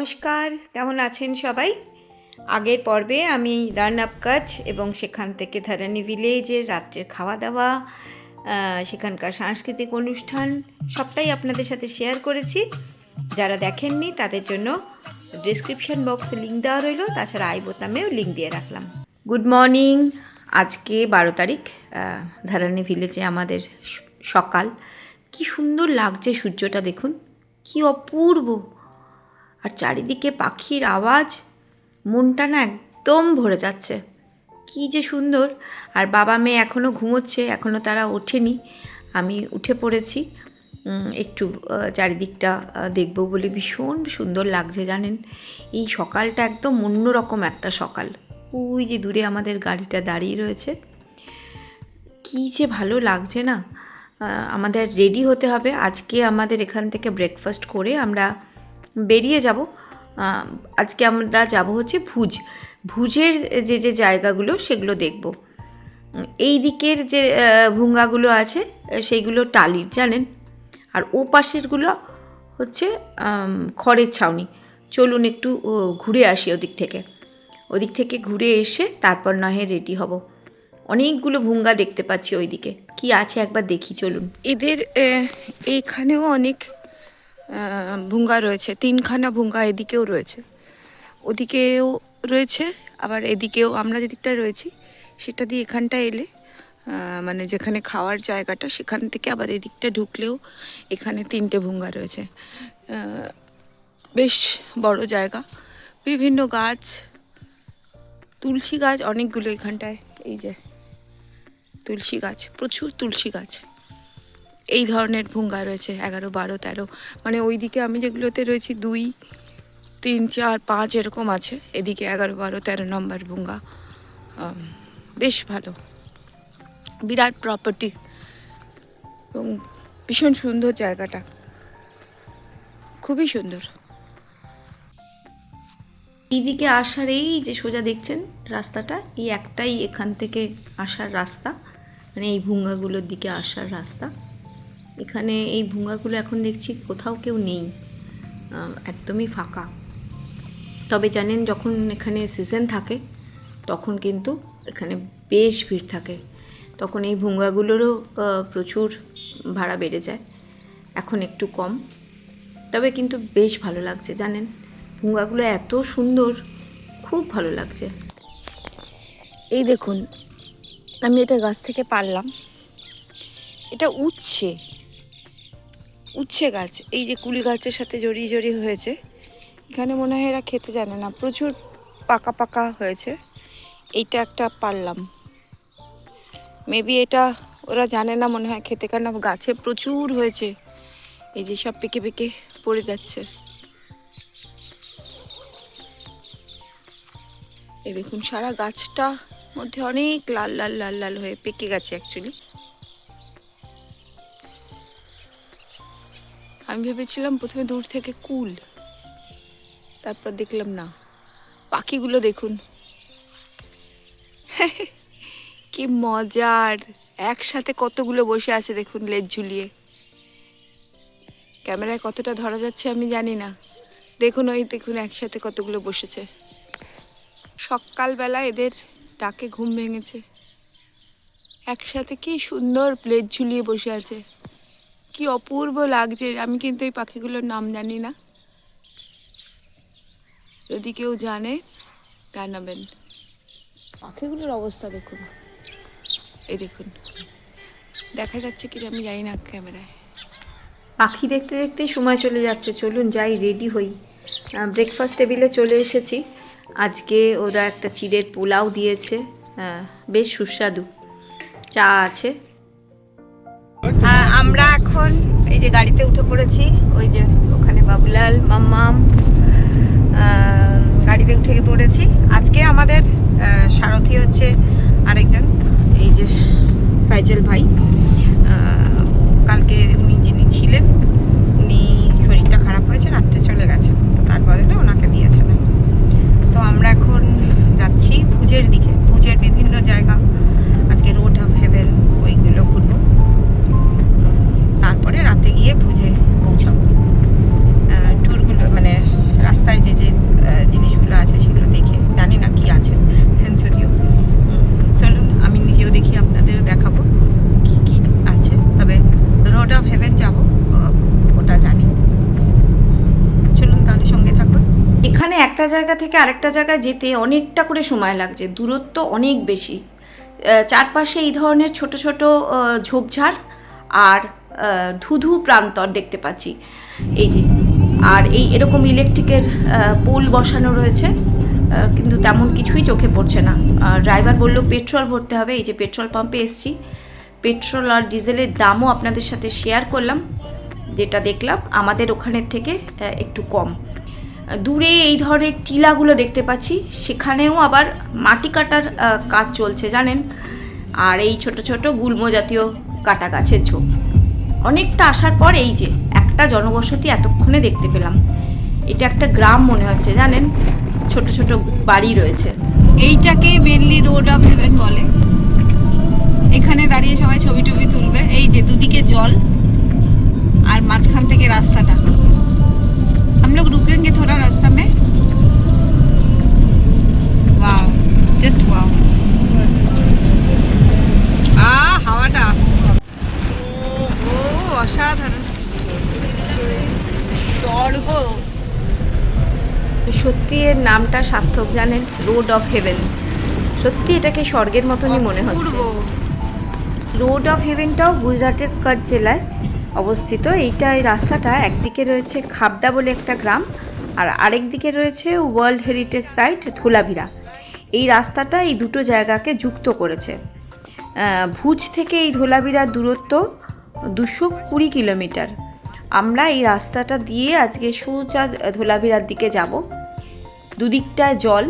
নমস্কার, কেমন আছেন সবাই? আগের পর্বে আমি রান আপ কাচ এবং সেখান থেকে ধারানি ভিলেজের রাত্রের খাওয়া দাওয়া, সেখানকার সাংস্কৃতিক অনুষ্ঠান সবটাই আপনাদের সাথে শেয়ার করেছি। যারা দেখেননি তাদের জন্য ডিসক্রিপশন বক্সে লিঙ্ক দেওয়া রইল, তাছাড়া আই বোতামেও লিঙ্ক দিয়ে রাখলাম। Good morning. আজকে 12 তারিখ, ধারানি ভিলেজে আমাদের সকাল। কি সুন্দর লাগছে, সূর্যটা দেখুন কি অপূর্ব, আর চারিদিকে পাখির আওয়াজ, মনটা না একদম ভরে যাচ্ছে। কি যে সুন্দর। আর বাবা মেয়ে এখনও ঘুমোচ্ছে, এখনও তারা ওঠেনি। আমি উঠে পড়েছি, একটু চারিদিকটা দেখব বলে। ভীষণ সুন্দর লাগছে জানেন, এই সকালটা একদম অন্যরকম একটা সকাল। ওই যে দূরে আমাদের গাড়িটা দাঁড়িয়ে রয়েছে, কি যে ভালো লাগছে না। আমাদের রেডি হতে হবে। আজকে আমাদের এখান থেকে ব্রেকফাস্ট করে আমরা বেরিয়ে যাব। আজকে আমরা যাব হচ্ছে ভুজের যে জায়গাগুলো সেগুলো দেখব। এই দিকের যে ভুঙ্গাগুলো আছে সেইগুলো টালির জানেন, আর ও পাশেরগুলো হচ্ছে খড়ের ছাউনি। চলুন একটু ঘুরে আসি ওদিক থেকে ঘুরে এসে তারপর নয় রেডি হব। অনেকগুলো ভুঙ্গা দেখতে পাচ্ছি ওইদিকে, কি আছে একবার দেখি চলুন। এদের এইখানেও অনেক ভুঙ্গা রয়েছে, 3খানা ভুঙ্গা এদিকেও রয়েছে, ওদিকেও রয়েছে, আবার এদিকেও। আমরা যেদিকটা রয়েছি সেটা দিয়ে এখানটা এলে মানে যেখানে খাওয়ার জায়গাটা সেখান থেকে আবার এদিকটা ঢুকলেও এখানে 3টে ভুঙ্গা রয়েছে। বেশ বড় জায়গা, বিভিন্ন গাছ, তুলসী গাছ অনেকগুলো এখানটায়। এই যে তুলসী গাছ, প্রচুর তুলসী গাছ। এই ধরনের ভুঙ্গা রয়েছে 11, 12, 13, মানে ওইদিকে আমি যেগুলোতে রয়েছি 2, 3, 4, 5 এরকম আছে। এদিকে 11, 12, 13 নম্বর ভুঙ্গা। বেশ ভালো, বিরাট প্রপার্টি এবং ভীষণ সুন্দর জায়গাটা, খুবই সুন্দর। এইদিকে আসার এই যে সোজা দেখছেন রাস্তাটা, এই একটাই এখান থেকে আসার রাস্তা, মানে এই ভুঙ্গাগুলোর দিকে আসার রাস্তা। এখানে এই ভুঙ্গাগুলো এখন দেখছি কোথাও কেউ নেই, একদমই ফাঁকা। তবে জানেন, যখন এখানে সিজন থাকে তখন কিন্তু এখানে বেশ ভিড় থাকে, তখন এই ভুঙ্গাগুলোরও প্রচুর ভাড়া বেড়ে যায়। এখন একটু কম, তবে কিন্তু বেশ ভালো লাগছে জানেন, ভুঙ্গাগুলো এত সুন্দর, খুব ভালো লাগছে। এই দেখুন, আমি এটা গাছ থেকে পারলাম, এটা উচ্ছে গাছ। এই যে কুল গাছের সাথে জড়িয়ে জড়িয়ে হয়েছে। এখানে মনে হয় এরা খেতে জানে না, প্রচুর পাকা পাকা হয়েছে। এইটা একটা পারলাম, মেবি এটা ওরা জানে না মনে হয় খেতে, কারণ গাছে প্রচুর হয়েছে। এই যে সব পেকে পেকে পড়ে যাচ্ছে। এই দেখুন, সারা গাছটা মধ্যে অনেক লাল লাল লাল লাল হয়ে পেকে গেছে অ্যাকচুয়ালি। আমি ভেবেছিলাম প্রথমে দূর থেকে কুল, তারপর দেখলাম না। পাখিগুলো দেখুন কি মজার, একসাথে কতগুলো বসে আছে দেখুন লেজ ঝুলিয়ে। ক্যামেরায় কতটা ধরা যাচ্ছে আমি জানি না। দেখুন, ওই দেখুন একসাথে কতগুলো বসেছে। সকালবেলা এদের ডাকে ঘুম ভেঙেছে, একসাথে কি সুন্দর লেজ ঝুলিয়ে বসে আছে, কি অপূর্ব লাগছে। আমি কিন্তু এই পাখিগুলোর নাম জানি না, যদি কেউ জানে জানাবেন। পাখিগুলোর অবস্থা দেখুন, এই দেখুন, দেখা যাচ্ছে কি আমি জানি না ক্যামেরায়। পাখি দেখতে দেখতে সময় চলে যাচ্ছে। চলুন যাই, রেডি হই। ব্রেকফাস্ট টেবিলে চলে এসেছি। আজকে ওরা একটা চিড়ের পোলাও দিয়েছে, বেশ সুস্বাদু। চা আছে। আমরা এখন এই যে গাড়িতে উঠে পড়েছি, ওই যে ওখানে বাবুলাল মাম্মাম গাড়িতে উঠে পড়েছি। আজকে আমাদের সারথি হচ্ছে আরেকজন, এই যে ফাইজল ভাই। কালকে উনি যিনি ছিলেন উনি শরীরটা খারাপ হয়েছে, রাত্রে চলে গেছে, তো তার বদলে ওনাকে দিয়েছেন। তো আমরা এখন যাচ্ছি ভুজের দিকে। ভুজের বিভিন্ন জায়গা, আজকে রোড অফ হেভেন ওইগুলো ঘুরবো, তারপরে রাতে গিয়ে ভুজে পৌঁছাবো। ট্যুরগুলো মানে রাস্তায় যে এখানে একটা জায়গা থেকে আরেকটা জায়গায় যেতে অনেকটা করে সময় লাগছে, দূরত্ব অনেক বেশি। চারপাশে এই ধরনের ছোট ছোট ঝোপঝাড় আর ধুধু প্রান্তর দেখতে পাচ্ছি এই যে। আর এরকম ইলেকট্রিকের পোল বসানো রয়েছে, কিন্তু তেমন কিছুই চোখে পড়ছে না। ড্রাইভার বললো পেট্রোল ভরতে হবে। এই যে পেট্রোল পাম্পে এসছি, পেট্রোল আর ডিজেলের দামও আপনাদের সাথে শেয়ার করলাম, যেটা দেখলাম আমাদের ওখানের থেকে একটু কম। দূরে এই ধরনের টিলাগুলো দেখতে পাচ্ছি, সেখানেও আবার মাটি কাটার কাজ চলছে জানেন। আর এই ছোট ছোট গুল্ম জাতীয় কাটা গাছের ঝোপ। অনেকটা আসার পর এই যে একটা জনবসতি এতক্ষণে দেখতে পেলাম। এটা একটা গ্রাম মনে হচ্ছে জানেন, ছোট ছোট বাড়ি রয়েছে। এইটাকে মেনলি রোড অফ হেভেন বলে। এখানে দাঁড়িয়ে সবাই ছবি টবি তুলবে। এই যে দুদিকে জল আর মাঝখান থেকে রাস্তাটা। हम लोग रुकेंगे थोड़ा रास्ता में। Wow, just wow. হাওয়াটা ও অসাধারণ। স্বর্গ, সত্যি এর নামটা সার্থক জানেন, রোড অফ হেভেন। সত্যি এটাকে স্বর্গের মতনই মনে হচ্ছে। রোড অফ হেভেনটাও গুজরাটের কচ্ছ জেলায় অবস্থিত। এই রাস্তাটা একদিকে রয়েছে খাবদা বলে একটা গ্রাম, আর আরেক দিকে রয়েছে ওয়ার্ল্ড হেরিটেজ সাইট ধোলাভিরা। এই রাস্তাটা এই দুটো জায়গাকে যুক্ত করেছে। ভুজ থেকে এই ধোলাভিরার দূরত্ব 220 কিলোমিটার। আমরা এই রাস্তাটা দিয়ে আজকে সোজা ধোলাভিরার দিকে যাব। দুদিকটায় জল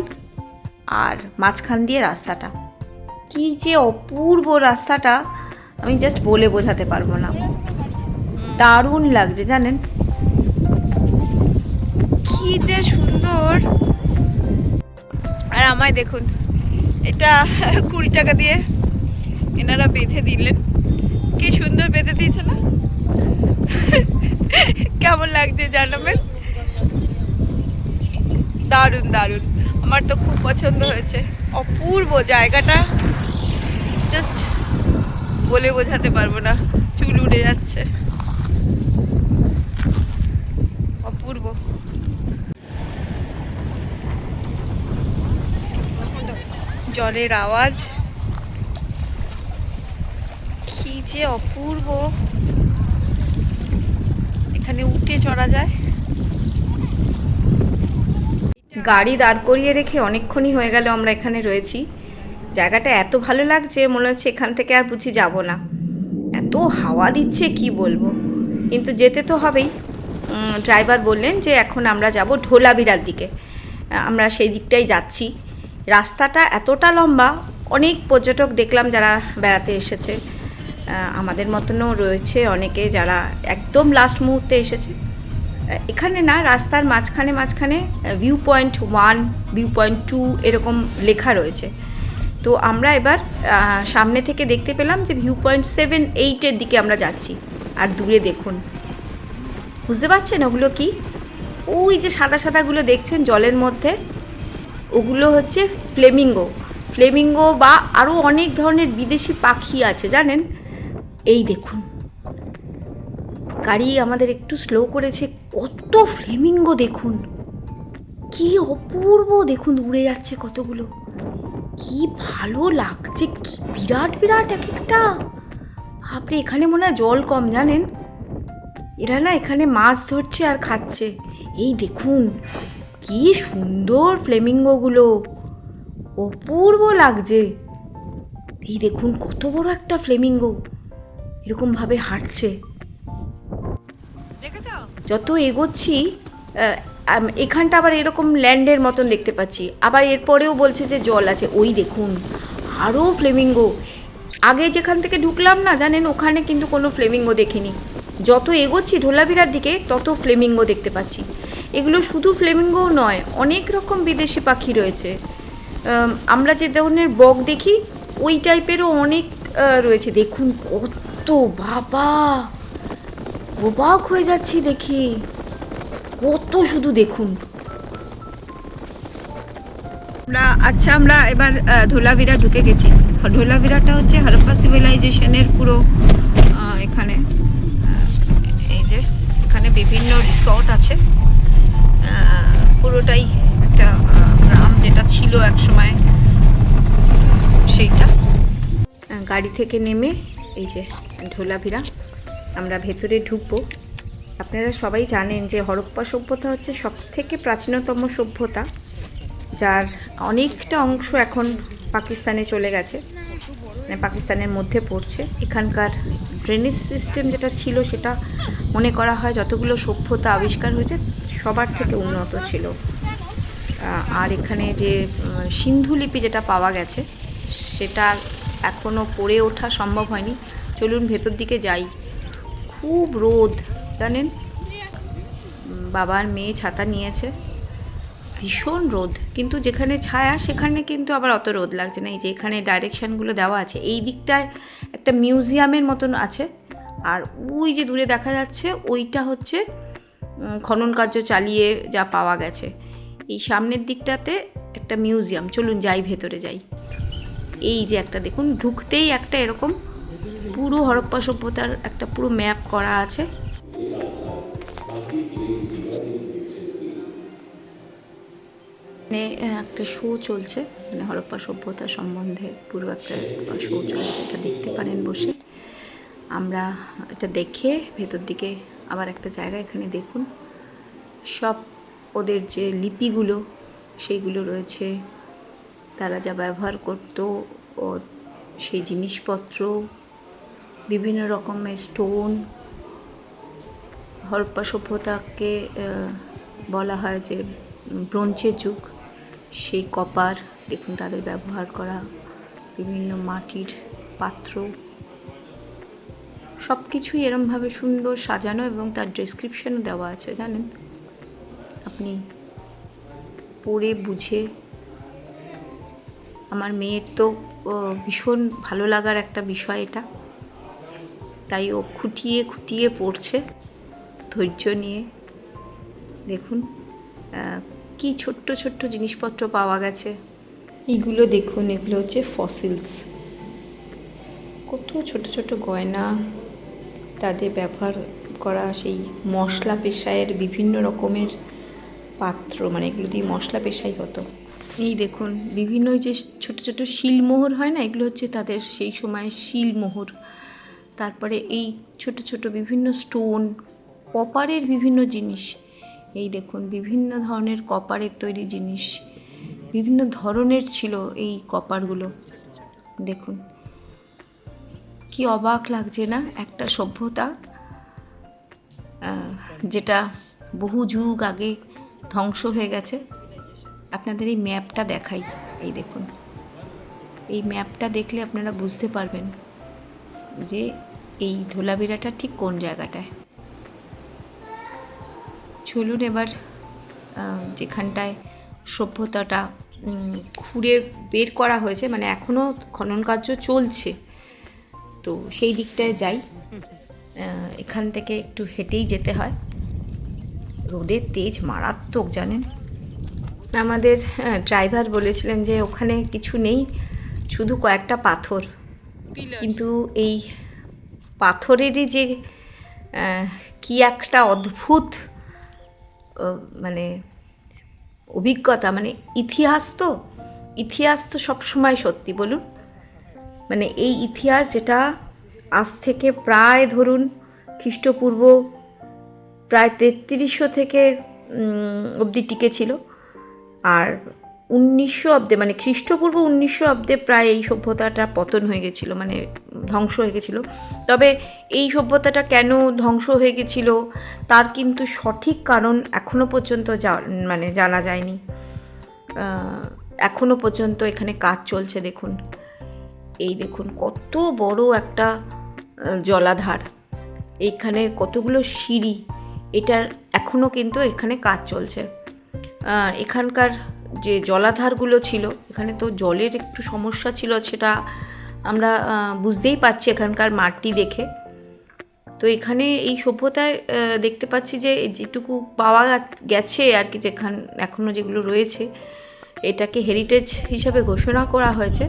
আর মাঝখান দিয়ে রাস্তাটা। কি যে অপূর্ব রাস্তাটা, আমি জাস্ট বলে বোঝাতে পারবো না। দারুণ লাগছে জানেন, কি যে সুন্দর। আর আমায় দেখুন, এটা 20 টাকা দিয়ে এনারা বেঁধে দিলেন। কি সুন্দর বেঁধে দিয়েছে না? কেমন লাগছে জানাবেন। দারুণ দারুণ, আমার তো খুব পছন্দ হয়েছে। অপূর্ব জায়গাটা, জাস্ট বলে বোঝাতে পারবো না, চুল উড়ে যাচ্ছে। অপূর্ব। জলের আওয়াজ, কি যে অপূর্ব। এখানে উঠে চড়া যায়। গাড়ি দাঁড় করিয়ে রেখে অনেকক্ষণই হয়ে গেল আমরা এখানে রয়েছি। জায়গাটা এত ভালো লাগছে, মনে হচ্ছে এখান থেকে আর বুঝি যাব না। এত হাওয়া দিচ্ছে কি বলবো, কিন্তু যেতে তো হবেই। ড্রাইভার বললেন যে এখন আমরা যাব ধোলাভিরার দিকে। আমরা সেই দিকটাই যাচ্ছি। রাস্তাটা এতটা লম্বা, অনেক পর্যটক দেখলাম যারা বেড়াতে এসেছে। আমাদের মতনও রয়েছে অনেকে যারা একদম লাস্ট মুহূর্তে এসেছে। এখানে না, রাস্তার মাঝখানে মাঝখানে ভিউ পয়েন্ট 1, ভিউ পয়েন্ট 2 এরকম লেখা রয়েছে। তো আমরা এবার সামনে থেকে দেখতে পেলাম যে ভিউ পয়েন্ট 7, 8-এর দিকে আমরা যাচ্ছি। আর দূরে দেখুন, বুঝতে পারছেন ওগুলো কি? ওই যে সাদা সাদাগুলো দেখছেন জলের মধ্যে, ওগুলো হচ্ছে ফ্লেমিঙ্গো। ফ্লেমিঙ্গো বা আরও অনেক ধরনের বিদেশি পাখি আছে জানেন। এই দেখুন, গাড়ি আমাদের একটু স্লো করেছে। কত ফ্লেমিঙ্গো দেখুন, কি অপূর্ব। দেখুন উড়ে যাচ্ছে কতগুলো, কি ভালো লাগছে। কি বিরাট বিরাট এক একটা। আপনি এখানে মনে হয় জল কম জানেন, এরা না এখানে মাছ ধরছে আর খাচ্ছে। এই দেখুন কি সুন্দর ফ্লেমিঙ্গোগুলো, অপূর্ব লাগছে। এই দেখুন কত বড় একটা ফ্লেমিঙ্গো এরকমভাবে হাঁটছে। যত এগোচ্ছি এখানটা আবার এরকম ল্যান্ডের মতন দেখতে পাচ্ছি। আবার এরপরেও বলছে যে জল আছে। ওই দেখুন আরও ফ্লেমিঙ্গো। আগে যেখান থেকে ঢুকলাম না জানেন, ওখানে কিন্তু কোনো ফ্লেমিঙ্গো দেখিনি। যত এগোচ্ছি ধোলাভিরার দিকে তত ফ্লেমিঙ্গো দেখতে পাচ্ছি। এগুলো শুধু ফ্লেমিঙ্গো নয়, অনেক রকম বিদেশি পাখি রয়েছে। আমরা যে ধরনের বক দেখি ওই টাইপেরও অনেক রয়েছে। দেখুন কত, বাবা অবাক হয়ে যাচ্ছি দেখি, কত শুধু দেখুন। আমরা এবার ধোলাভিরা ঢুকে গেছি। ধোলাভিরাটা হচ্ছে হরপ্পা সিভিলাইজেশনের পুরো এখানে। এই যে এখানে বিভিন্ন রিসর্ট আছে, পুরোটাই ছিল এক সময় সেইটা। গাড়ি থেকে নেমে এই যে ধোলাভিরা আমরা ভেতরে ঢুকবো। আপনারা সবাই জানেন যে হরপ্পা সভ্যতা হচ্ছে সবথেকে প্রাচীনতম সভ্যতা, যার অনেকটা অংশ এখন পাকিস্তানে চলে গেছে, মানে পাকিস্তানের মধ্যে পড়ছে। এখানকার ড্রেনেজ সিস্টেম যেটা ছিল সেটা মনে করা হয় যতগুলো সভ্যতা আবিষ্কার হয়েছে সবার থেকে উন্নত ছিল। আর এখানে যে সিন্ধু লিপি যেটা পাওয়া গেছে সেটা এখনও পড়ে ওঠা সম্ভব হয়নি। চলুন ভেতর দিকে যাই। খুব রোদ জানেন, বাবার মেয়ে ছাতা নিয়েছে, ভীষণ রোদ, কিন্তু যেখানে ছায়া সেখানে কিন্তু আবার অত রোদ লাগছে না। এই যে এখানে ডাইরেকশানগুলো দেওয়া আছে, এই দিকটায় একটা মিউজিয়ামের মতন আছে, আর ওই যে দূরে দেখা যাচ্ছে ওইটা হচ্ছে খনন কার্য চালিয়ে যা পাওয়া গেছে। এই সামনের দিকটাতে একটা মিউজিয়াম, চলুন যাই ভেতরে যাই। এই যে একটা দেখুন, ঢুকতেই একটা এরকম পুরো হরপ্পা সভ্যতার একটা পুরো ম্যাপ করা আছে। একটা শো চলছে, মানে হরপ্পা সভ্যতা সম্বন্ধে পুরো একটা শো চলছে, এটা দেখতে পারেন বসে। আমরা এটা দেখে ভেতর দিকে আবার একটা জায়গা, এখানে দেখুন সব ওদের যে লিপিগুলো সেইগুলো রয়েছে, তারা যা ব্যবহার করতো ও সেই জিনিসপত্র, বিভিন্ন রকমের স্টোন। হরপ্পা সভ্যতাকে বলা হয় যে ব্রোঞ্জের যুগ, সেই কপার দেখুন তাদের ব্যবহার করা, বিভিন্ন মাটির পাত্র, সব কিছুই এরমভাবে সুন্দর সাজানো এবং তার ডেসক্রিপশনও দেওয়া আছে জানেন। আপনি পড়ে বুঝে, আমার মেয়ের তো ভীষণ ভালো লাগার একটা বিষয় এটা, তাই ও খুঁটিয়ে খুঁটিয়ে পড়ছে ধৈর্য নিয়ে। দেখুন কি ছোট্ট ছোট্ট জিনিসপত্র পাওয়া গেছে। এইগুলো দেখুন, এগুলো হচ্ছে ফসিলস, কত ছোট ছোট গয়না, তাদের ব্যবহার করা সেই মশলা পেশায়ের বিভিন্ন রকমের পাত্র, মানে এগুলো দিয়ে মশলা পেশাই হতো। এই দেখুন বিভিন্ন যে ছোট ছোট শিলমোহর হয় না, এগুলো হচ্ছে তাদের সেই সময় শিলমোহর। তারপরে এই ছোট ছোট বিভিন্ন স্টোন, কপারের বিভিন্ন জিনিস, এই দেখুন বিভিন্ন ধরনের কপারের তৈরি জিনিস, বিভিন্ন ধরনের ছিল এই কপারগুলো। দেখুন কি অবাক লাগছে না, একটা সভ্যতা যেটা বহু যুগ আগে ধ্বংস হয়ে গেছে। আপনাদের এই ম্যাপটা দেখাই, এই দেখুন, এই ম্যাপটা দেখলে আপনারা বুঝতে পারবেন যে এই ধোলাভিরাটা ঠিক কোন জায়গাটায়। চলুন এবার যেখানটায় সভ্যতাটা খুঁড়ে বের করা হয়েছে, মানে এখনও খনন কার্য চলছে, তো সেই দিকটায় যাই। এখান থেকে একটু হেঁটেই যেতে হয়, রোদের তেজ মারাত্মক জানেন। আমাদের ড্রাইভার বলেছিলেন যে ওখানে কিছু নেই, শুধু কয়েকটা পাথর, কিন্তু এই পাথরেরই যে কি একটা অদ্ভুত মানে অভিজ্ঞতা, মানে ইতিহাস তো সবসময় সত্যি বলুন। মানে এই ইতিহাস যেটা আজ থেকে প্রায় ধরুন খ্রিস্টপূর্ব প্রায় 3300 থেকে অবধি টিকে ছিল, আর 1900 অব্দে, মানে খ্রিস্টপূর্ব 1900 অব্দে প্রায় এই সভ্যতাটা পতন হয়ে গেছিলো, মানে ধ্বংস হয়ে গেছিলো। তবে এই সভ্যতাটা কেন ধ্বংস হয়ে গেছিলো তার কিন্তু সঠিক কারণ এখনও পর্যন্ত মানে জানা যায়নি। এখনও পর্যন্ত এখানে কাজ চলছে। দেখুন, এই দেখুন কত বড় একটা জলাধার, এইখানে কতগুলো সিঁড়ি, এটার এখনও কিন্তু এখানে কাজ চলছে। এখানকার যে জলাধারগুলো ছিল, এখানে তো জলের একটু সমস্যা ছিল, সেটা আমরা বুঝতেই পারছি এখানকার মাটি দেখে। তো এখানে এই সভ্যতায় দেখতে পাচ্ছি যে যেটুকু পাওয়া গেছে আর কি, এখনও যেগুলো রয়েছে, এটাকে হেরিটেজ হিসাবে ঘোষণা করা হয়েছে।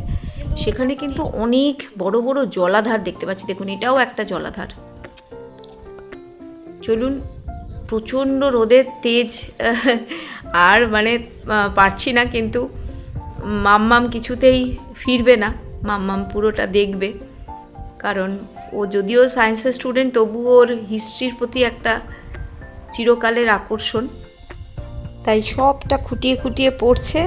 সেখানে কিন্তু অনেক বড় বড় জলাধার দেখতে পাচ্ছি। দেখুন এটাও একটা জলাধার। চলুন, প্রচণ্ড রোদের তেজ আর মানে পারছি না, কিন্তু মাম্মাম কিছুতেই ফিরবে না, মাম্মাম পুরোটা দেখবে, কারণ ও যদিও সায়েন্সের স্টুডেন্ট তবুও ওর হিস্ট্রির প্রতি একটা চিরকালের আকর্ষণ, তাই সবটা খুঁটিয়ে খুঁটিয়ে পড়ছে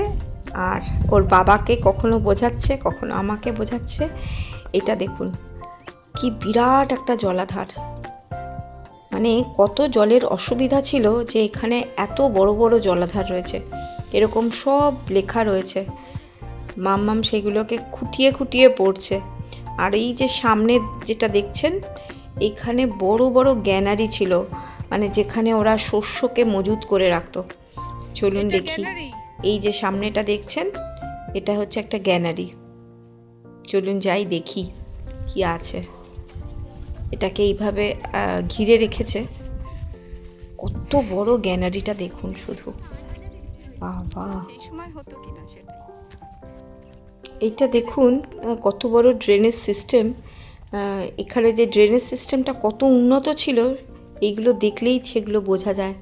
আর ওর বাবাকে কখনো বোঝাচ্ছে কখনো আমাকে বোঝাচ্ছে। এটা দেখুন কি বিরাট একটা জলাধার, মানে কত জলের অসুবিধা ছিল যে এখানে এত বড় বড় জলাধার রয়েছে, এরকম সব লেখা রয়েছে। মাম্মাম সেগুলোকে খুঁটিয়ে খুঁটিয়ে পড়ছে। আর এই যে সামনে যেটা দেখছেন, এখানে বড় বড় গ্যানারি ছিল, মানে যেখানে ওরা শস্যকে মজুত করে রাখতো। চলুন দেখি, এই যে সামনেটা দেখছেন এটা হচ্ছে একটা গ্যানারি। চলুন যাই দেখি কি আছে। এটাকে এইভাবে ঘিরে রেখেছে। কত বড় গ্যানারিটা দেখুন শুধু, বাবা! এইটা দেখুন কত বড় ড্রেনেজ সিস্টেম। এখানে যে ড্রেনেজ সিস্টেমটা কত উন্নত ছিল এইগুলো দেখলেই সেগুলো বোঝা যায়।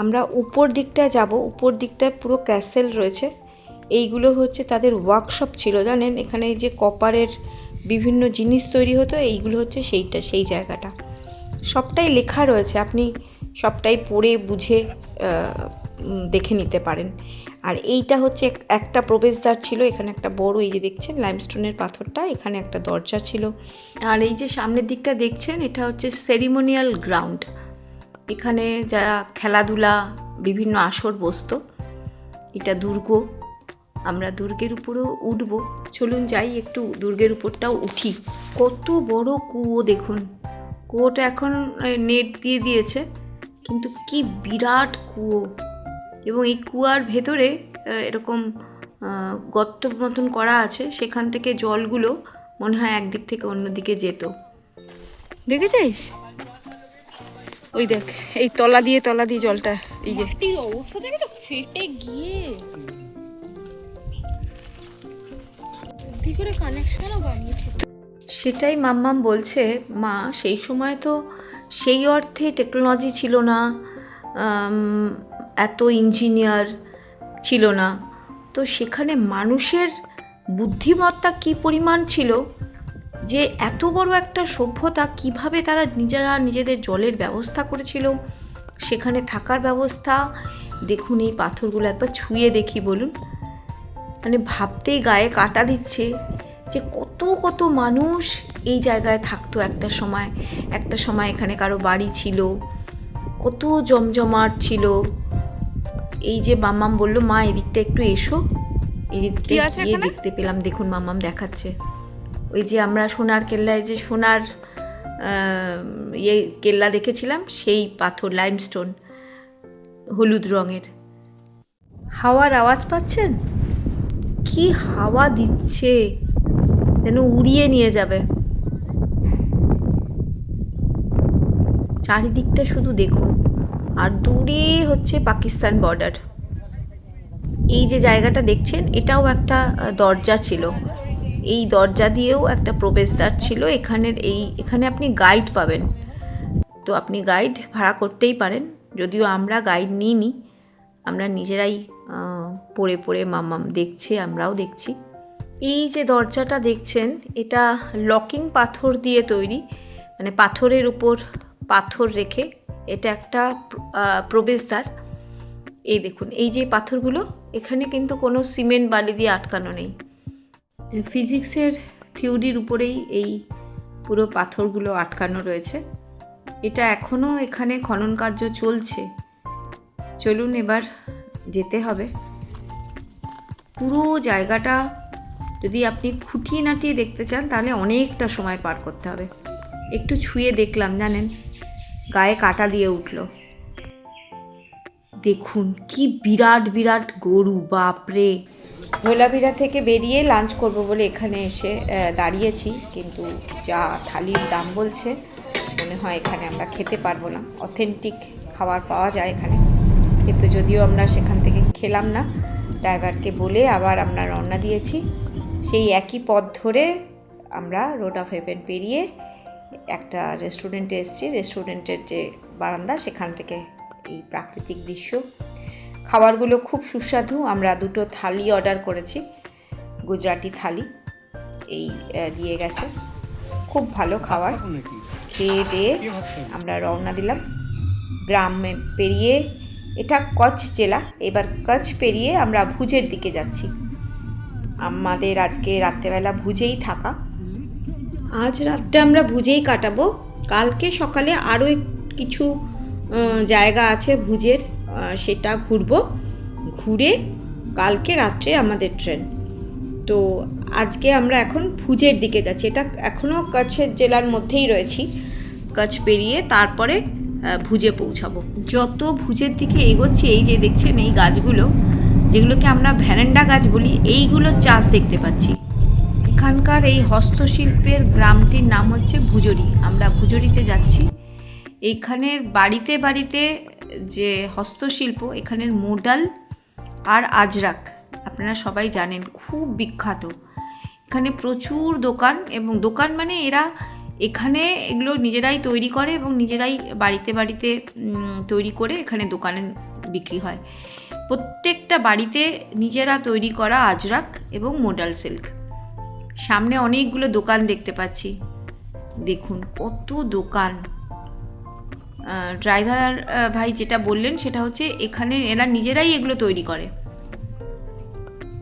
আমরা উপর দিকটায় যাব, উপর দিকটায় পুরো ক্যাসেল রয়েছে। এইগুলো হচ্ছে তাদের ওয়ার্কশপ ছিল, জানেন, এখানে যে কপারের বিভিন্ন জিনিস তৈরি হতো, এইগুলো হচ্ছে সেই জায়গাটা। সবটাই লেখা রয়েছে, আপনি সবটাই পড়ে বুঝে দেখে নিতে পারেন। আর এইটা হচ্ছে একটা প্রবেশদ্বার ছিল, এখানে একটা বড়, এই যে দেখছেন লাইমস্টোনের পাথরটা, এখানে একটা দরজা ছিল। আর এই যে সামনের দিকটা দেখছেন এটা হচ্ছে সেরিমোনিয়াল গ্রাউন্ড, এখানে যারা খেলাধুলা বিভিন্ন আসর বসতো। এটা দুর্গ, আমরা দুর্গের উপরেও উঠব। চলুন যাই একটু দুর্গের উপরটাও উঠি। কত বড় কুয়ো দেখুন, কুয়োটা এখন নেট দিয়ে দিয়েছে, কিন্তু কি বিরাট কুয়ো। এবং এই কুয়ার ভেতরে এরকম গর্ত মতন করা আছে, সেখান থেকে জলগুলো মনে হয় একদিক থেকে অন্যদিকে যেত। দেখেছিস? ওই দেখ, এই তলা দিয়ে জলটা, এই যে অবস্থা দেখেছো, ফেটে গিয়ে বুদ্ধি করে কানেকশনও বানিয়েছে। সেটাই মাম্মাম বলছে, মা সেই সময় তো সেই অর্থে টেকনোলজি ছিল না, এত ইঞ্জিনিয়ার ছিল না, তো সেখানে মানুষের বুদ্ধিমত্তা কী পরিমাণ ছিল যে এত বড় একটা সভ্যতা কিভাবে তারা নিজেদের জলের ব্যবস্থা করেছিল, সেখানে থাকার ব্যবস্থা। দেখুন এই পাথরগুলো একবার ছুঁয়ে দেখি বলুন, মানে ভাবতেই গায়ে কাঁটা দিচ্ছে যে কত কত মানুষ এই জায়গায় থাকতো একটা সময় এখানে কারো বাড়ি ছিল, কত জমজমাট ছিল। এই যে মাম্মাম বলল, মা এদিকটা একটু এসো, এদিকে গিয়ে দেখতে পেলাম, দেখুন মাম্মাম দেখাচ্ছে ওই যে আমরা সোনার কেল্লায় যে সোনার কেল্লা দেখেছিলাম, সেই পাথর, লাইমস্টোন, হলুদ রঙের। হাওয়ার আওয়াজ পাচ্ছেন? কি হাওয়া দিচ্ছে, যেন উড়িয়ে নিয়ে যাবে। চারিদিকটা শুধু দেখুন, আর দূরে হচ্ছে পাকিস্তান বর্ডার। এই যে জায়গাটা দেখছেন এটাও একটা দরজা ছিল, এই দরজা দিয়েও একটা প্রবেশদ্বার ছিল। এখানে আপনি গাইড পাবেন, তো আপনি গাইড ভাড়া করতেই পারেন, যদিও আমরা গাইড নিইনি, আমরা নিজেরাই পড়ে পড়ে মাম্মাম দেখছে, আমরাও দেখছি। এই যে দরজাটা দেখছেন এটা লকিং পাথর দিয়ে তৈরি, মানে পাথরের উপর পাথর রেখে এটা একটা প্রবেশদ্বার। এই দেখুন এই যে পাথরগুলো, এখানে কিন্তু কোনো সিমেন্ট বালি দিয়ে আটকানো নেই, ফিজিক্সের থিওরির উপরেই এই পুরো পাথরগুলো আটকানো রয়েছে। এটা এখনও এখানে খনন কার্য চলছে। চলুন এবার যেতে হবে। পুরো জায়গাটা যদি আপনি খুঁটিয়ে নাটিয়ে দেখতে চান তাহলে অনেকটা সময় পার করতে হবে। একটু ছুঁয়ে দেখলাম, জানেন, গায়ে কাঁটা দিয়ে উঠল। দেখুন কি বিরাট বিরাট গরু, বাপরে! ধোলাভিরা থেকে বেরিয়ে লাঞ্চ করব বলে এখানে এসে দাঁড়িয়েছি, কিন্তু যা থালির দাম বলছে মনে হয় এখানে আমরা খেতে পারবো না। অথেন্টিক খাবার পাওয়া যায় এখানে, কিন্তু যদিও আমরা সেখান থেকে খেলাম না, ড্রাইভারকে বলে আবার আমরা রওনা দিয়েছি। সেই একই পথ ধরে আমরা রোড অফ হেভেন পেরিয়ে একটা রেস্টুরেন্টে এসেছি। রেস্টুরেন্টের যে বারান্দা, সেখান থেকে এই প্রাকৃতিক দৃশ্য খাবারগুলো খুব সুস্বাদু। আমরা দুটো থালি অর্ডার করেছি, গুজরাটি থালি, এই দিয়ে গেছে। খুব ভালো খাবার। খেয়ে দিয়ে আমরা রওনা দিলাম গ্রামে পেরিয়ে। এটা কচ্ছ জেলা। এবার কচ্ছ পেরিয়ে আমরা ভুজের দিকে যাচ্ছি। আমাদের আজকে রাত্রেবেলা ভুজেই থাকা। আজ রাতটা আমরা ভুজেই কাটাবো। কালকে সকালে আরও কিছু জায়গা আছে ভুজের, সেটা ঘুরবো। ঘুরে কালকে রাত্রে আমাদের ট্রেন। তো আজকে আমরা এখন ভুজের দিকে যাচ্ছি। এটা এখনও কচ্ছের জেলার মধ্যেই রয়েছি। কচ্ছ পেরিয়ে তারপরে ভুজে পৌঁছাবো। যত ভুজের দিকে এগোচ্ছি, এই যে দেখছেন এই গাছগুলো, যেগুলোকে আমরা ভ্যারেন্ডা গাছ বলি, এইগুলো চাষ দেখতে পাচ্ছি। এখানকার এই হস্তশিল্পের গ্রামটির নাম হচ্ছে ভুজরি। আমরা ভুজরিতে যাচ্ছি। এইখানের বাড়িতে বাড়িতে যে হস্তশিল্প, এখানের মোডাল আর আজরাক আপনারা সবাই জানেন, খুব বিখ্যাত। এখানে প্রচুর দোকান, এবং দোকান মানে এরা এখানে এগুলো নিজেরাই তৈরি করে এবং নিজেরাই বাড়িতে বাড়িতে তৈরি করে এখানে দোকানে বিক্রি হয়। প্রত্যেকটা বাড়িতে নিজেরা তৈরি করা আজরাক এবং মোডাল সিল্ক। সামনে অনেকগুলো দোকান দেখতে পাচ্ছি। দেখুন কত দোকান। ড্রাইভার ভাই যেটা বললেন সেটা হচ্ছে এখানে এরা নিজেরাই এগুলো তৈরি করে।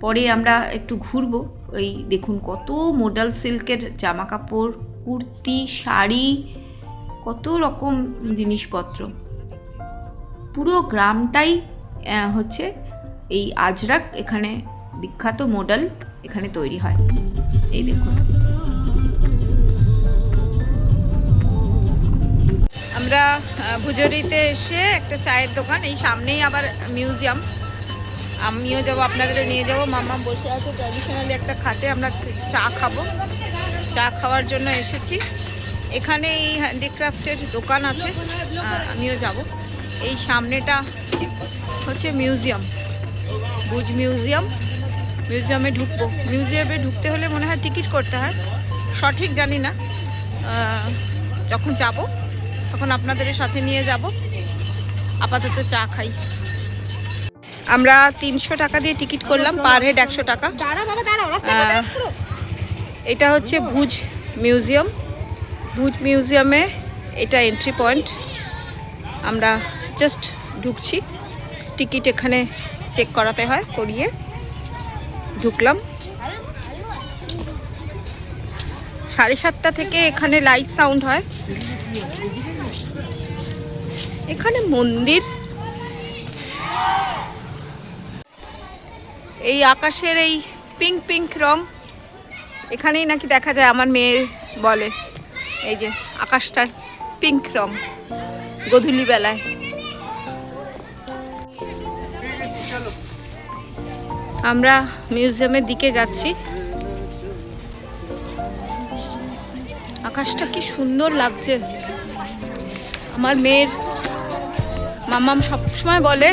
পরে আমরা একটু ঘুরবো। এই দেখুন কত মোডাল সিল্কের জামা কাপড়, কুর্তি, শাড়ি, কত রকম জিনিসপত্র। পুরো গ্রামটাই হচ্ছে এই আজরাক, এখানে বিখ্যাত মোডাল এখানে তৈরি হয়। এই দেখুন আমরা ভুজরিতে এসে একটা চায়ের দোকান, এই সামনেই আবার মিউজিয়াম। আমিও যাবো, আপনাদেরও নিয়ে যাবো। মামা বসে আছে ট্র্যাডিশনালি একটা খাটে। আমরা চা খাবো। চা খাওয়ার জন্য এসেছি। এখানে এই হ্যান্ডিক্রাফটের দোকান আছে, আমিও যাব। এই সামনেটা হচ্ছে মিউজিয়াম, ভুজ মিউজিয়াম। মিউজিয়ামে ঢুকবো। মিউজিয়ামে ঢুকতে হলে মনে হয় টিকিট করতে হয়, সঠিক জানি না। যখন যাব তখন আপনাদের সাথে নিয়ে যাব। আপাতত চা খাই। আমরা 300 টাকা দিয়ে টিকিট করলাম, পার হেড 100 টাকা। এটা হচ্ছে ভুজ মিউজিয়াম। ভুজ মিউজিয়ামে এটা এন্ট্রি পয়েন্ট। আমরা জাস্ট ঢুকছি। টিকিট এখানে চেক করাতে হয়, করিয়ে ঢুকলাম। 7:30 থেকে এখানে লাইট সাউন্ড হয়। এখানে মন্দির, এই আকাশের এই পিঙ্ক পিঙ্ক রং এখানেই নাকি দেখা যায়। আমার মেয়ে বলে এই যে আকাশটার পিঙ্ক রং গোধূলি বেলায়। আমরা মিউজিয়ামের দিকে যাচ্ছি। আকাশটা কি সুন্দর লাগছে। আমার মেয়ের মামাম সবসময় বলে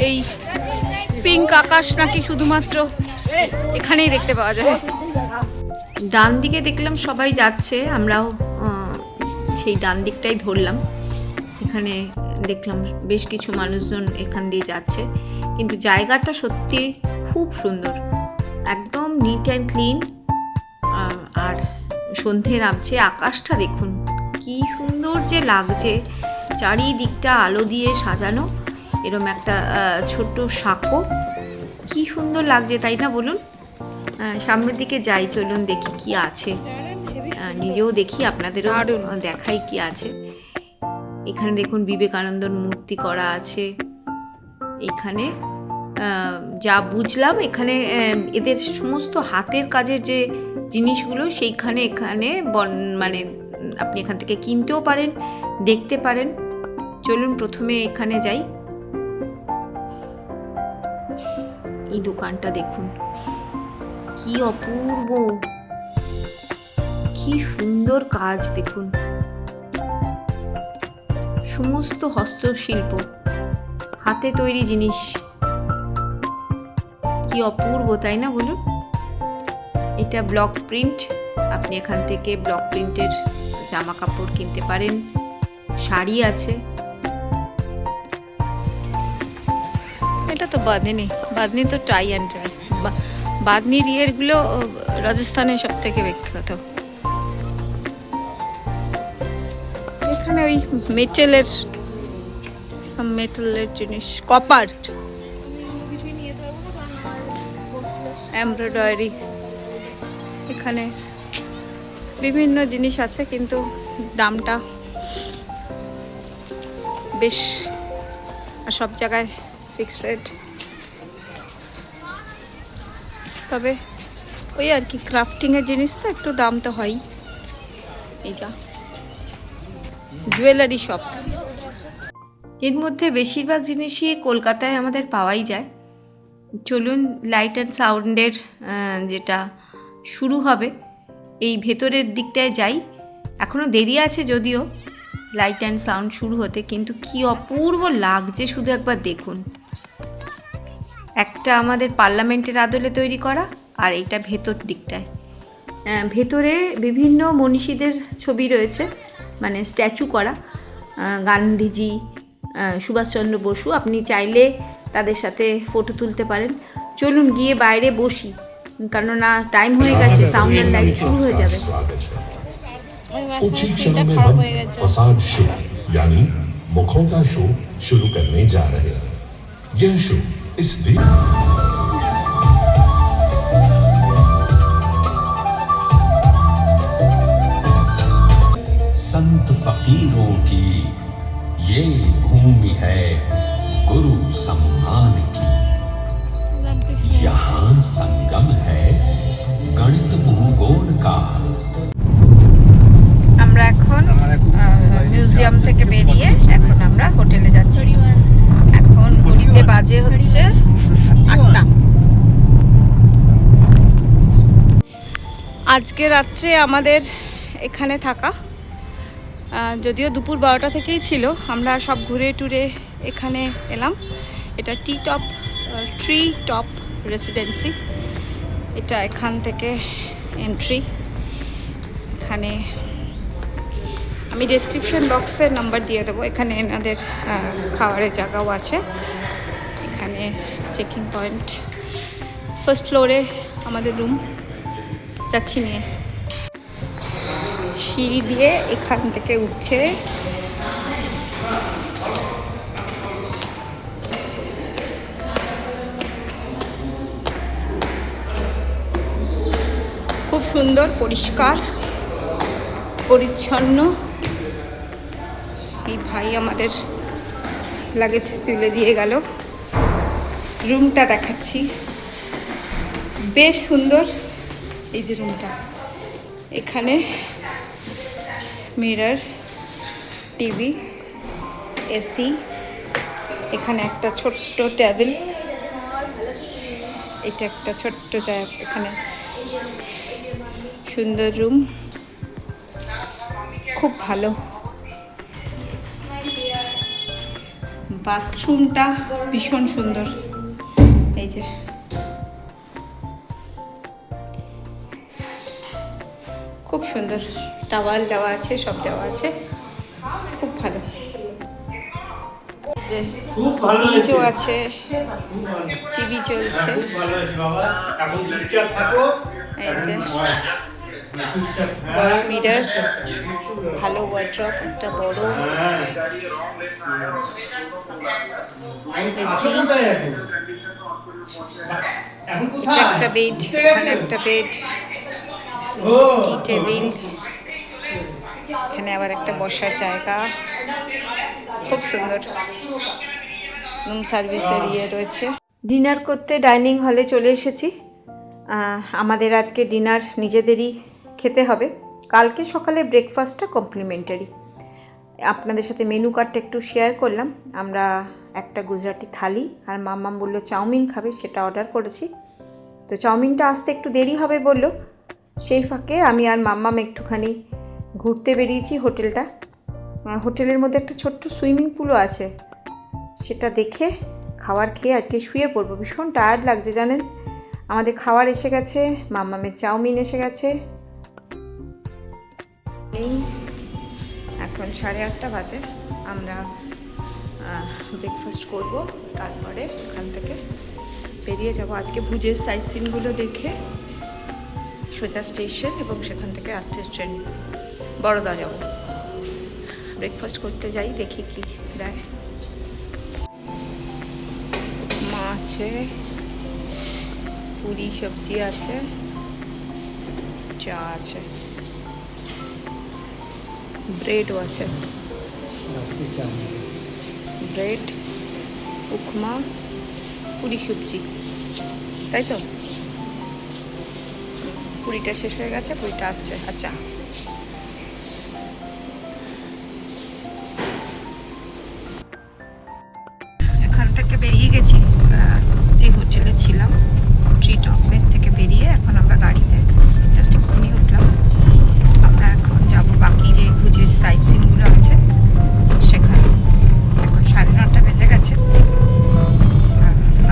এই পিঙ্ক আকাশ নাকি শুধুমাত্র এখানেই দেখতে পাওয়া যায়। ডান দিকে দেখলাম সবাই যাচ্ছে, আমরাও সেই ডান দিকটাই ধরলাম। এখানে দেখলাম বেশ কিছু মানুষজন এখান দিয়ে যাচ্ছে, কিন্তু জায়গাটা সত্যি খুব সুন্দর, একদম নিট অ্যান্ড ক্লিন। আর সন্ধে নামছে, আকাশটা দেখুন কি সুন্দর যে লাগছে। চারিদিকটা আলো দিয়ে সাজানো, এরম একটা ছোট্ট সাঁকো, কি সুন্দর লাগছে তাই না বলুন। সামনের দিকে যাই, চলুন দেখি কি আছে, নিজেও দেখি আপনাদেরও দেখাই কি আছে। এখানে দেখুন বিবেকানন্দর মূর্তি করা আছে। এখানে যা বুঝলাম এখানে এদের সমস্ত হাতের কাজের যে জিনিসগুলো সেইখানে এখানে মানে আপনি এখান থেকে কিনতেও পারেন, দেখতে পারেন। চলুন প্রথমে এখানে যাই। এই দোকানটা দেখুন কি অপূর্ব, কি সুন্দর কাজ দেখুন। সমস্ত হস্তশিল্প, হাতে তৈরি জিনিস, কি অপূর্ব তাই না বলুন। এটা ব্লক প্রিন্ট, আপনি এখান থেকে ব্লক প্রিন্টের জামা কাপড় কিনতে পারেন। শাড়ি আছে, এটা তো বাদনি তো টাই অ্যান্ড ডাই। বাদনির ইয়েরগুলো রাজস্থানের সব থেকে বিখ্যাত। এখানে ওই মেটেলের জিনিস, কপার, কিছুই নিয়ে যেতে পারবো না কারণ এমব্রয়ডারি, এখানে বিভিন্ন জিনিস আছে কিন্তু দামটা বেশ, আর সব জায়গায় ফিক্সড রেট। তবে ওই আর কি ক্রাফটিংয়ের জিনিস তো একটু দাম তো হয়ই। এই যা জুয়েলারি শপ, এর মধ্যে বেশিরভাগ জিনিসই কলকাতায় আমাদের পাওয়াই যায়। চলুন লাইট অ্যান্ড সাউন্ডের যেটা শুরু হবে এই ভেতরের দিকটায় যাই। এখনও দেরি আছে যদিও লাইট অ্যান্ড সাউন্ড শুরু হতে, কিন্তু কি অপূর্ব লাগছে শুধু একবার দেখুন। একটা আমাদের পার্লামেন্টের আদলে তৈরি করা, আর এইটা ভেতর দিকটায়। ভেতরে বিভিন্ন মনীষীদের ছবি রয়েছে, মানে স্ট্যাচু করা। গান্ধীজি, সুভাষচন্দ্র বসু, আপনি চাইলে তাদের সাথে ফটো তুলতে পারেন। চলুন গিয়ে বাইরে বসি, কেননা টাইম হয়ে গেছে, সাউন্ড অ্যান্ড লাইট শুরু হয়ে যাবে। कुछ ही क्षणों में हम फसाद शो यानी मुखों का शो शुरू करने जा रहे हैं। यह शो इस देश संत फकीरों की ये भूमि है गुरु सम्मान की। यहाँ संगम है गणित भूगोल का। আমরা এখন মিউজিয়াম থেকে বেরিয়ে এখন আমরা হোটেলে যাচ্ছি। এখন ঘড়িতে বাজে হচ্ছে 8টা। আজকে রাত্রে আমাদের এখানে থাকা, যদিও দুপুর 12টা থেকেই ছিল, আমরা সব ঘুরে টুরে এখানে এলাম। এটা ট্রি টপ রেসিডেন্সি, এটা এখান থেকে এন্ট্রি। এখানে আমি ডেসক্রিপশন বক্সে নাম্বার দিয়ে দেবো। এখানে এনাদের খাওয়ারের জায়গাও আছে। এখানে চেকিং পয়েন্ট, ফার্স্ট ফ্লোরে আমাদের রুম, যাচ্ছি নিয়ে। সিঁড়ি দিয়ে এখান থেকে উঠছে। খুব সুন্দর, পরিষ্কার পরিচ্ছন্ন। এই ভাই আমাদের লাগেজ তুলে দিয়ে গেল। রুমটা দেখাচ্ছি, বেশ সুন্দর। এই যে রুমটা, এখানে মিরর, টিভি, এসি, এখানে একটা ছোট্ট টেবিল, এটা একটা ছোট্ট জায়গা। এখানে সুন্দর রুম, খুব ভালো। বাথরুমটা ভীষণ সুন্দর। এই যে খুব সুন্দর, টাওয়াল দেওয়া আছে, সব দেওয়া আছে, খুব ভালো। যে ফ্রিজও আছে, টিভি চলছে। এই যে বড় মিরর, ভালো ওয়ার্ড্রপ, একটা বড় এসি, এটা একটা বেড, এখানে একটা বেড, টি টেবিল, এখানে আবার একটা বসার জায়গা, খুব সুন্দর। রুম সার্ভিসের ইয়ে রয়েছে। ডিনার করতে ডাইনিং হলে চলে এসেছি। আমাদের আজকে ডিনার নিজেদেরই খেতে হবে। কালকে সকালে ব্রেকফাস্টটা কমপ্লিমেন্টারি। আপনাদের সাথে মেনু কার্ডটা একটু শেয়ার করলাম। আমরা একটা গুজরাটি থালি, আর মাম্মাম বললো চাউমিন খাবে, সেটা অর্ডার করেছি। তো চাউমিনটা আসতে একটু দেরি হবে বললো, সেই ফাঁকে আমি আর মাম্মাম একটুখানি ঘুরতে বেরিয়েছি হোটেলটা। হোটেলের মধ্যে একটা ছোট্ট সুইমিং পুলও আছে, সেটা দেখে খাবার খেয়ে আজকে শুয়ে পড়বো। ভীষণ টায়ার্ড লাগছে জানেন। আমাদের খাবার এসে গেছে, মাম্মামের চাউমিন এসে গেছে। এই এখন 8:30 বাজে। আমরা ব্রেকফাস্ট করব, তারপরে ওখান থেকে বেরিয়ে যাব। আজকে ভুজের সাইট সিনগুলো দেখে সোজা স্টেশন, এবং সেখান থেকে রাত্রের ট্রেন বড়দা যাব। ব্রেকফাস্ট করতে যাই, দেখি কি দেয়। মা আছে, পুরি সবজি আছে, চা আছে, ব্রেডও আছে, ব্রেড, উপমা, পুরি সবজি, তাই তো? পুরিটা শেষ হয়ে গেছে, পুরিটা আসছে। আচ্ছা, এখান থেকে বেরিয়ে গেছি, যে হোটেলে ছিলাম ট্রি টপের থেকে বেরিয়ে এখন আমরা গাড়িতে জাস্ট এক্ষুনি উঠলাম। আমরা এখন যাব বাকি যে ভুজের সাইট সিনগুলো আছে সেখানে। এখন 9:30 বেজে গেছে,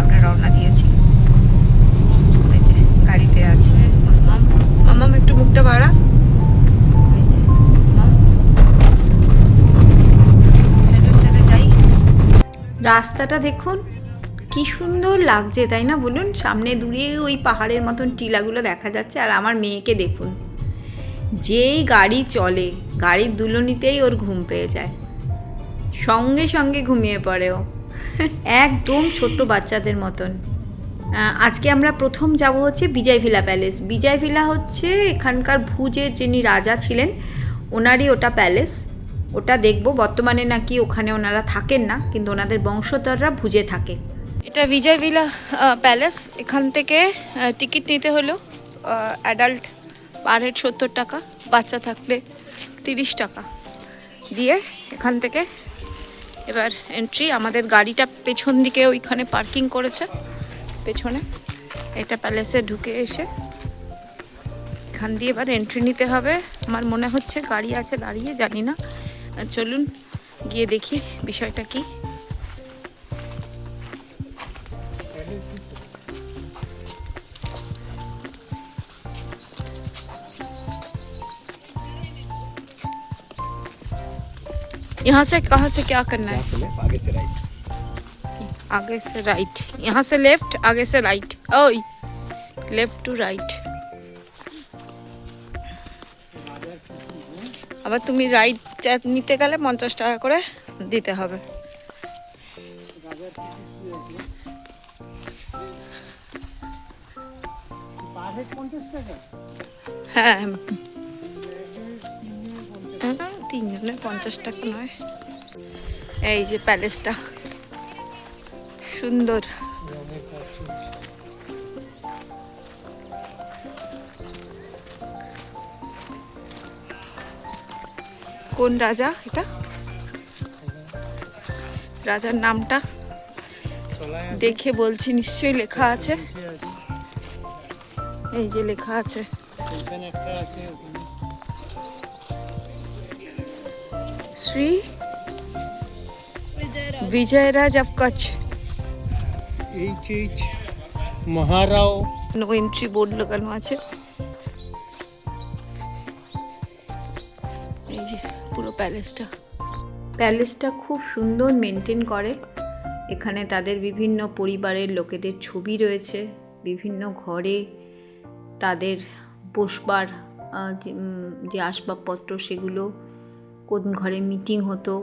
আমরা রওনা দিয়েছি। ওই যে গাড়িতে আছে মামাম। মামাম একটু মুখটা বাড়া। চলে যাই। রাস্তাটা দেখুন কি সুন্দর লাগছে, তাই না বলুন? সামনে দূরে ওই পাহাড়ের মতন টিলাগুলো দেখা যাচ্ছে। আর আমার মেয়েকে দেখুন, যেই গাড়ি চলে গাড়ির দুলনিতেই ওর ঘুম পেয়ে যায়, সঙ্গে সঙ্গে ঘুমিয়ে পড়ে ও, একদম ছোট্ট বাচ্চাদের মতন। আজকে আমরা প্রথম যাব হচ্ছে বিজয় ভিলা প্যালেস। বিজয় ভিলা হচ্ছে এখানকার ভুজের যিনি রাজা ছিলেন ওনারই ওটা প্যালেস। ওটা দেখব। বর্তমানে নাকি ওখানে ওনারা থাকেন না, কিন্তু ওনাদের বংশধররা ভুজে থাকে। এটা বিজয় ভিলা প্যালেস। এখান থেকে টিকিট নিতে হলো অ্যাডাল্ট পার হেড 70 টাকা, বাচ্চা থাকলে 30 টাকা দিয়ে এখান থেকে এবার এন্ট্রি। আমাদের গাড়িটা পেছন দিকে ওইখানে পার্কিং করেছে পেছনে। এটা প্যালেসে ঢুকে এসে এখান দিয়ে এবার এন্ট্রি নিতে হবে। আমার মনে হচ্ছে গাড়ি আছে দাঁড়িয়ে, জানি না। চলুন গিয়ে দেখি বিষয়টা কি। यहाँ से कहाँ से क्या करना है? आगे से राइट, आगे से राइट, यहाँ से लेफ्ट, आगे से राइट। ओई लेफ्ट टू राइट। আবার তুমি রাইট নিতে গেলে 50 টাকা করে দিতে হবে। হ্যাঁ, 3 জনের 50 টাকা নয়। এই যে প্যালেসটা সুন্দর। কোন রাজা এটা? রাজার নামটা দেখে বলছি, নিশ্চয়ই লেখা আছে। এই যে লেখা আছে, Shri Vijayraj of Kutch. H Maharao. No entry board লাগানো আছে। এই যে পুরো প্যালেসটা খুব সুন্দর মেনটেন করে। এখানে তাদের বিভিন্ন পরিবারের লোকেদের ছবি রয়েছে। বিভিন্ন ঘরে তাদের বসবার যে আসবাবপত্র, সেগুলো কোন ঘরে মিটিং হতো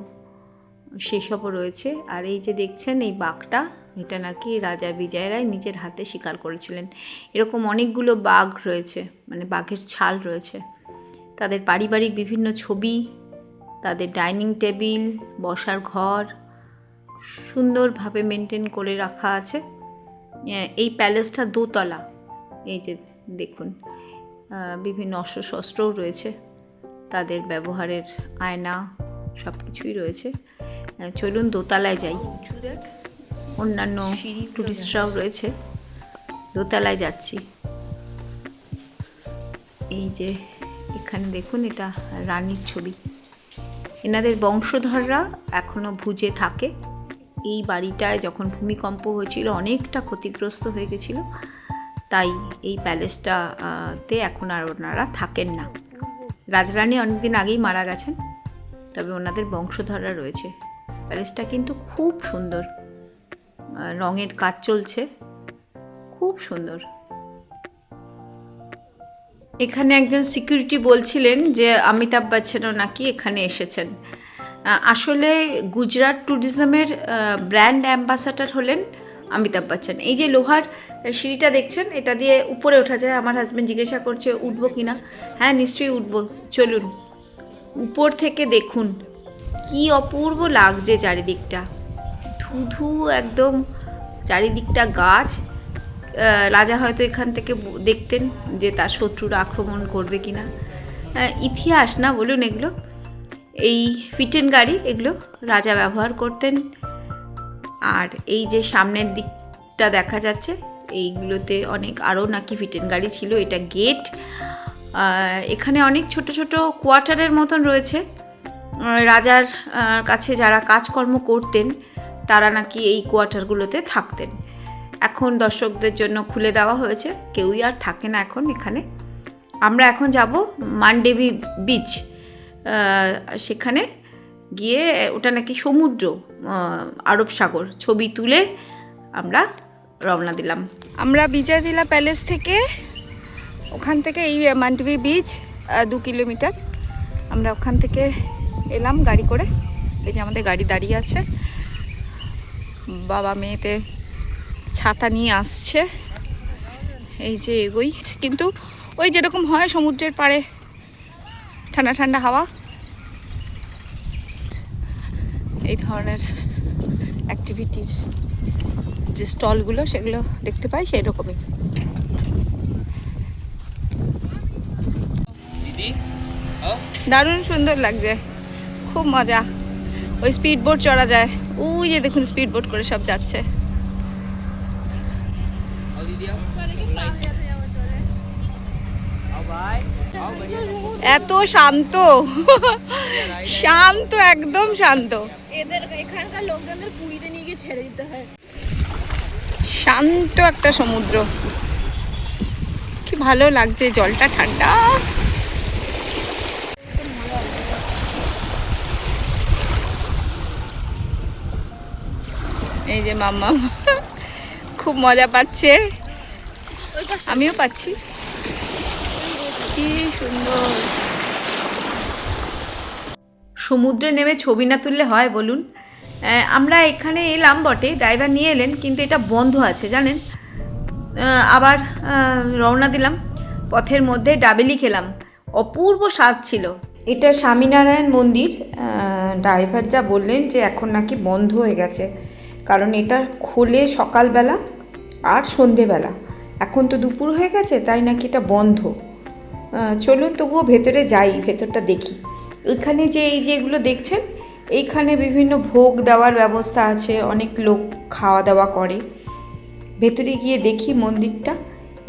সেসবও রয়েছে। আর এই যে দেখছেন এই বাঘটা, এটা নাকি রাজা বিজয় রায় নিজের হাতে শিকার করেছিলেন। এরকম অনেকগুলো বাঘ রয়েছে, মানে বাঘের ছাল রয়েছে। তাদের পারিবারিক বিভিন্ন ছবি, তাদের ডাইনিং টেবিল, বসার ঘর সুন্দরভাবে মেনটেন করে রাখা আছে। এই প্যালেসটা দোতলা। এই যে দেখুন, বিভিন্ন অস্ত্রশস্ত্রও রয়েছে, তাদের ব্যবহারের আয়না সব কিছুই রয়েছে। চলুন দোতলায় যাই। অন্যান্য টুরিস্টরাও রয়েছে। দোতলায় যাচ্ছি। এই যে এখানে দেখুন, এটা রানীর ছবি। এনাদের বংশধররা এখনও ভুজে থাকে। এই বাড়িটায় যখন ভূমিকম্প হয়েছিল অনেকটা ক্ষতিগ্রস্ত হয়ে গেছিল, তাই এই প্যালেসটাতে এখন আর ওনারা থাকেন না। রাজরানী অনেকদিন আগেই মারা গেছেন, তবে ওনাদের বংশধররা রয়েছে। প্যালেসটা কিন্তু খুব সুন্দর, রঙের কাজ চলছে, খুব সুন্দর। এখানে একজন সিকিউরিটি বলছিলেন যে অমিতাভ বচ্চনও নাকি এখানে এসেছেন। আসলে গুজরাট ট্যুরিজমের ব্র্যান্ড অ্যাম্বাসাডার হলেন অমিতাভ বচ্চন। এই যে লোহার সিঁড়িটা দেখছেন, এটা দিয়ে উপরে ওঠা যায়। আমার হাজব্যান্ড জিজ্ঞাসা করছে উঠবো কি না। হ্যাঁ, নিশ্চয়ই উঠবো, চলুন। উপর থেকে দেখুন কি অপূর্ব লাগছে চারিদিকটা, ধুধু একদম চারিদিকটা গাছ। রাজা হয়তো এখান থেকে দেখতেন যে তার শত্রুরা আক্রমণ করবে কি না। ইতিহাস না বলুন এগুলো। এই ফিটেন গাড়ি এগুলো রাজা ব্যবহার করতেন। আর এই যে সামনের দিকটা দেখা যাচ্ছে, এইগুলোতে অনেক আরও নাকি ফিটেন গাড়ি ছিল। এটা গেট। এখানে অনেক ছোট ছোট কোয়ার্টারের মতন রয়েছে। রাজার কাছে যারা কাজকর্ম করতেন তারা নাকি এই কোয়ার্টারগুলোতে থাকতেন। এখন দর্শকদের জন্য খুলে দেওয়া হয়েছে, কেউই আর থাকে না এখন এখানে। আমরা এখন যাব মান্ডেভি বিচ। সেখানে গিয়ে ওটা নাকি সমুদ্র, আরব সাগর, ছবি তুলে আমরা রওনা দিলাম। আমরা বিজয় ভিলা প্যালেস থেকে, ওখান থেকে এই মান্ডেভি বিচ 2 কিলোমিটার। আমরা ওখান থেকে এলাম গাড়ি করে। এই যে আমাদের গাড়ি দাঁড়িয়ে আছে, বাবা মেয়েতে ছাতা নিয়ে আসছে। এই যে এগোই, কিন্তু ওই যেরকম হয় সমুদ্রের পাড়ে ঠান্ডা ঠান্ডা হাওয়া, এই ধরনের অ্যাক্টিভিটির যে স্টলগুলো সেগুলো দেখতে পাই সেই রকমই। দারুণ সুন্দর লাগছে, খুব মজা। ওই স্পিড বোট চড়া যায়, ওই যে দেখুন স্পিড বোট করে সব যাচ্ছে। এত শান্ত, শান্ত, একদম শান্ত। এদের এখানকার লোকজনদের পুরীতে নিয়ে গিয়ে ছেড়ে দিতে হয়। শান্ত একটা সমুদ্র, কি ভালো লাগছে, জলটা ঠান্ডা। এই যে মাম্মা খুব মজা পাচ্ছে, আমিও পাচ্ছি। কি সুন্দর সমুদ্রে নেমে ছবি না তুললে হয় বলুন। আমরা এখানে এলাম বটে, ড্রাইভার নিয়ে এলেন, কিন্তু এটা বন্ধ আছে জানেন। আবার রওনা দিলাম। পথের মধ্যে ডাবেলি খেলাম, অপূর্ব স্বাদ ছিল। এটা স্বামীনারায়ণ মন্দির। ড্রাইভার যা বললেন যে এখন নাকি বন্ধ হয়ে গেছে, কারণ এটা খোলে সকালবেলা আর সন্ধেবেলা। এখন তো দুপুর হয়ে গেছে, তাই নাকি এটা বন্ধ। চলুন তবুও ভেতরে যাই, ভেতরটা দেখি। এখানে যে এই যেগুলো দেখছেন, এইখানে বিভিন্ন ভোগ দেওয়ার ব্যবস্থা আছে, অনেক লোক খাওয়া দাওয়া করে। ভেতরে গিয়ে দেখি মন্দিরটা।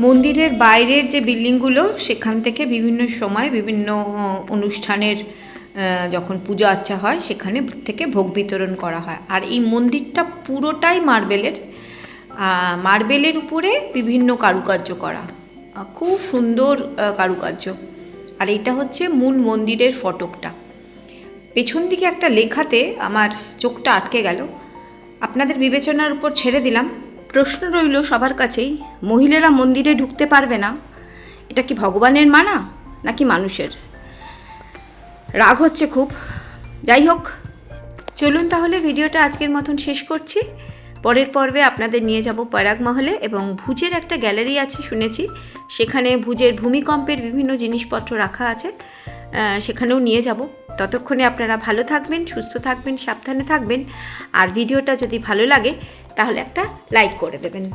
মন্দিরের বাইরের যে বিল্ডিংগুলো, সেখান থেকে বিভিন্ন সময় বিভিন্ন অনুষ্ঠানের যখন পূজা আর্চা হয় সেখানে থেকে ভোগ বিতরণ করা হয়। আর এই মন্দিরটা পুরোটাই মার্বেলের উপরে বিভিন্ন কারুকার্য করা, খুব সুন্দর কারুকার্য। আর এটা হচ্ছে মূল মন্দিরের ফটকটা। পেছন দিকে একটা লেখাতে আমার চোখটা আটকে গেল, আপনাদের বিবেচনার উপর ছেড়ে দিলাম। প্রশ্ন রইল সবার কাছেই, মহিলারা মন্দিরে ঢুকতে পারবে না, এটা কি ভগবানের মানা নাকি মানুষের? রাগ হচ্ছে খুব। যাই হোক, চলুন তাহলে ভিডিওটা আজকের মতন শেষ করছি। পরের পর্বে আপনাদের নিয়ে যাব পরাগ মহলে, এবং ভুজের একটা গ্যালারি আছে শুনেছি, সেখানে ভুজের ভূমিকম্পের বিভিন্ন জিনিসপত্র রাখা আছে, সেখানেও নিয়ে যাব। ততক্ষণে আপনারা ভালো থাকবেন, সুস্থ থাকবেন, সাবধানে থাকবেন। আর ভিডিওটা যদি ভালো লাগে তাহলে একটা লাইক করে দেবেন।